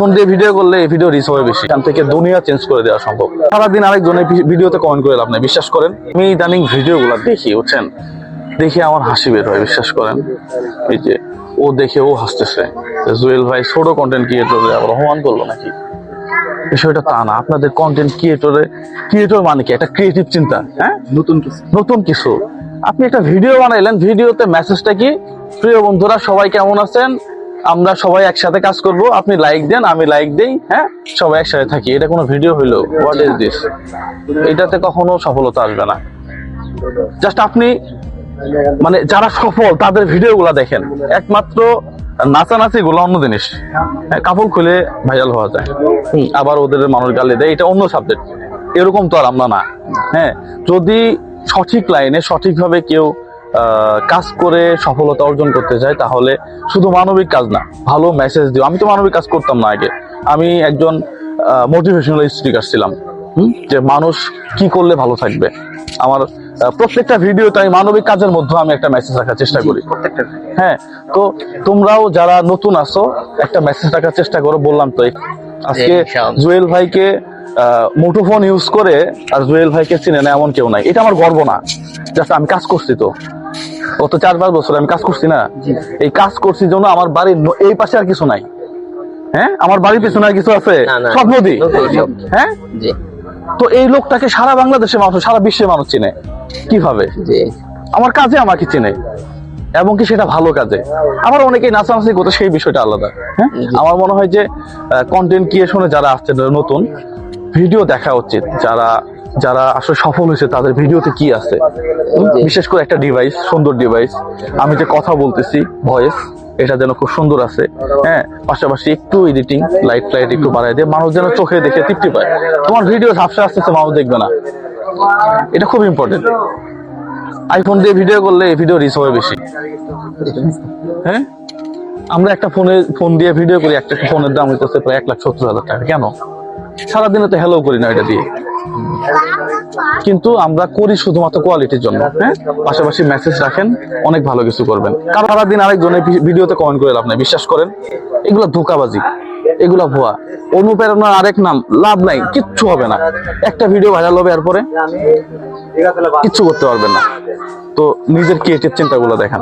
Phone দিয়ে video করলে এই ভিডিও রিচ হবে বেশি, এখান থেকে দুনিয়া চেঞ্জ করে দেওয়া সম্ভব। সারাদিন আরেকজনের ভিডিওতে কমেন্ট করে লাভ নাই, বিশ্বাস করেন। আমি ইদানিং ভিডিওগুলো দেখি, বুঝছেন, দেখে আমার হাসি বের হয়, বিশ্বাস করেন। এই যে ও দেখে ও হাসতেছে, জুয়েল ভাই ছোট কন্টেন্ট ক্রিয়েটর আবার অপমান করলো নাকি? বিষয়টা তা না। আপনাদের কন্টেন্ট ক্রিয়েটর মানে কি? একটা ক্রিয়েটিভ চিন্তা, হ্যাঁ, নতুন কিছু। আপনি একটা ভিডিও বানাইলেন, ভিডিওতে মেসেজটা কি? প্রিয় বন্ধুরা সবাই কেমন আছেন, আমরা সবাই একসাথে কাজ করব, আপনি লাইক দেন, আমি লাইক দেই, হ্যাঁ, সবাই একসাথে থাকি। এটা কোনো ভিডিও হইলো? What is this? এটাতে কখনো সফলতা আসবে না। জাস্ট আপনি মানে যারা সফল তাদের ভিডিওগুলো দেখেন, একমাত্র নাচানাচি গুলো অন্য জিনিস। কাপড় খুলে ভাইরাল হওয়া যায়, আবার ওদের মানুষ গালি দেয়, এটা অন্য সাবজেক্ট। এরকম তো আর আমরা না। হ্যাঁ, যদি সঠিক লাইনে সঠিকভাবে কেউ কাজ করে সফলতা অর্জন করতে চায়, তাহলে শুধু মানবিক কাজ না, ভালো মেসেজ দিও। আমি তো মানবিক কাজ করতাম না আগে, আমি একজন মোটিভেশনাল স্পিকার ছিলাম। যে মানুষ কি করলে ভালো থাকবে, আমার প্রত্যেকটা ভিডিওতে আমি মানবিক কাজের মধ্যে আমি একটা মেসেজ রাখার চেষ্টা করি। হ্যাঁ, তো তোমরাও যারা নতুন আছো একটা মেসেজ রাখার চেষ্টা করো। বললাম তো আজকে জুয়েল ভাইকে মুঠোফোন ইউজ করে আর জুয়েল ভাইকে চিনে না এমন কেউ নাই। এটা আমার গর্ব না, জাস্ট আমি কাজ করছি তো গত 4-5 বছর আমি কাজ করছি না, এই কাজ করছি জন্য আমার বাড়ির এই পাশে আর কিছু নাই। হ্যাঁ, আমার বাড়ির পেছনে আর কিছু আছে? সব নদী। হ্যাঁ, তো এই লোকটাকে সারা বাংলাদেশের মানুষ, সারা বিশ্বের মানুষ চিনে কিভাবে? আমার কাজে আমাকে চিনে, এবং কি সেটা ভালো কাজে। আবার অনেকেই নাচানাচি করতে, সেই বিষয়টা আলাদা। হ্যাঁ, আমার মনে হয় যে কন্টেন্ট ক্রিয়েশনে যারা আসছে নতুন, ভিডিও দেখা উচিত। যারা আসলে সফল হয়েছে তাদের ভিডিওতে কি আছে, বিশেষ করে একটা ডিভাইস, সুন্দর ডিভাইস। আমি যে কথা বলতেছি ভয়েস, এটা যেন খুব সুন্দর আছে। হ্যাঁ, পাশাপাশি একটু এডিটিং, লাইট একটু বাড়াই দিয়ে মানুষ যেন চোখে দেখে তৃপ্তি পায়। তোমার ভিডিও ঝাপসা আসতেছে, মানুষ দেখবে না, এটা খুব ইম্পর্টেন্ট। আইফোন দিয়ে ভিডিও করলে এই ভিডিও রিচ হবে বেশি। হ্যাঁ, আমরা একটা ফোন দিয়ে ভিডিও করি, একটা ফোনের দাম হইতেছে প্রায় 1,70,000 টাকা। কেন? সারাদিনে তো হ্যালো করি না এটা দিয়ে, কিন্তু আমরা করি শুধুমাত্র কোয়ালিটির জন্য। হ্যাঁ, পাশাপাশি মেসেজ রাখেন, অনেক ভালো কিছু করবেন। কারণ সারাদিন আরেকজনের ভিডিওতে কমেন্ট করে লাভ নাই, বিশ্বাস করেন। এগুলো ধোঁকাবাজি, এগুলো ভুয়া, অনুপ্রেরণার আরেক নাম। লাভ নাই, কিচ্ছু হবে না। একটা ভিডিও ভাইরাল হবে, এরপরে কিচ্ছু করতে পারবেন না। তো নিজের ক্রিয়েটিভ চিন্তাগুলো দেখান।